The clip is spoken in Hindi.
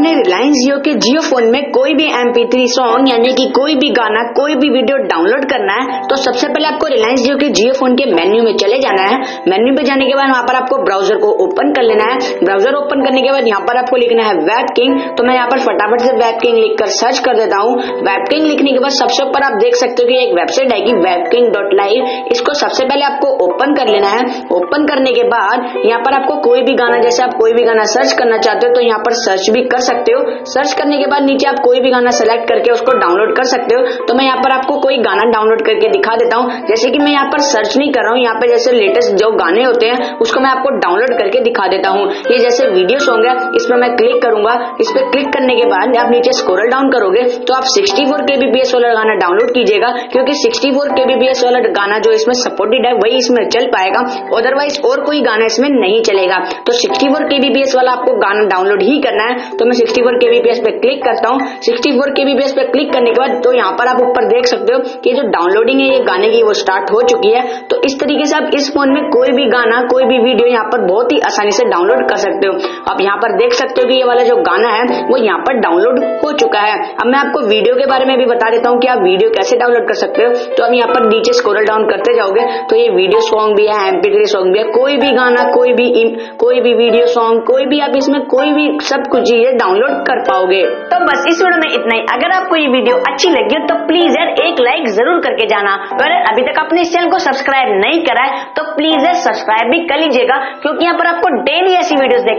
अपने रिलायंस जियो के जियो फोन में कोई भी MP3 सॉन्ग यानी कि कोई भी गाना कोई भी वीडियो डाउनलोड करना है तो सबसे पहले आपको रिलायंस जियो के जियो फोन के मेन्यू में चले जाना है। मेन्यू पे जाने के बाद वहां पर आपको ब्राउजर को ओपन कर लेना है। ब्राउजर ओपन करने के बाद यहाँ पर आपको लिखना है वेब किंग। तो मैं यहाँ पर फटाफट से वेब किंग लिखकर सर्च कर देता हूँ। वेब किंग लिखने के बाद सबसे ऊपर आप देख सकते हो कि एक वेबसाइट है कि webking.live। इसको सबसे पहले आपको ओपन कर लेना है। ओपन करने के बाद यहाँ पर आपको कोई भी गाना, जैसे आप कोई भी गाना सर्च करना चाहते हो तो यहाँ पर सर्च भी कर सकते हो। सर्च करने के बाद नीचे आप कोई भी गाना सेलेक्ट करके उसको डाउनलोड कर सकते हो। तो मैं यहाँ पर आपको कोई गाना डाउनलोड करके दिखा देता हूँ। जैसे कि मैं यहाँ पर सर्च नहीं कर रहा हूँ, यहाँ पे जैसे लेटेस्ट जो गाने होते हैं उसको मैं आपको डाउनलोड करके दिखा देता हूँ। ये जैसे वीडियो सॉन्ग है, इस पर मैं क्लिक करूंगा। इस पर क्लिक करने के बाद आप नीचे स्क्रॉल डाउन करोगे तो आप 64 kbps वाला गाना डाउनलोड कीजिएगा, क्योंकि 64 kbps वाला गाना जो इसमें सपोर्टेड है वही इसमें चल पाएगा, अदरवाइज और कोई गाना इसमें नहीं चलेगा। तो 64 kbps वाला आपको गाना डाउनलोड ही करना है। तो मैं 64 kbps पे क्लिक करता हूँ। 64 kbps पे क्लिक करने के बाद तो यहाँ पर आप ऊपर देख सकते हो कि जो डाउनलोडिंग है ये गाने की वो स्टार्ट हो चुकी है। तो इस तरीके से आप इस फोन में कोई भी गाना कोई भी वीडियो यहाँ पर बहुत ही आसानी से डाउनलोड कर सकते हो। आप यहाँ पर देख सकते हो कि ये वाला जो गाना है वो यहाँ पर डाउनलोड हो चुका है। अब मैं आपको वीडियो के बारे में भी बता देता हूँ कि आप वीडियो कैसे डाउनलोड कर सकते हो। तो अब यहाँ पर नीचे स्क्रॉल डाउन करते जाओगे तो ये वीडियो सॉन्ग भी है, MP3 सॉन्ग भी है, कोई भी गाना कोई भी वीडियो सॉन्ग कोई भी आप इसमें कोई भी सब कुछ चीजें डाउनलोड कर पाओगे। तो बस इस वीडियो में इतना ही। अगर आपको ये वीडियो अच्छी लगी हो तो प्लीज यार एक लाइक जरूर करके जाना। अगर अभी तक आपने इस चैनल को सब्सक्राइब नहीं करा है तो प्लीज यार सब्सक्राइब भी कर लीजिएगा, क्योंकि यहाँ पर आपको डेली ऐसी वीडियोस देखे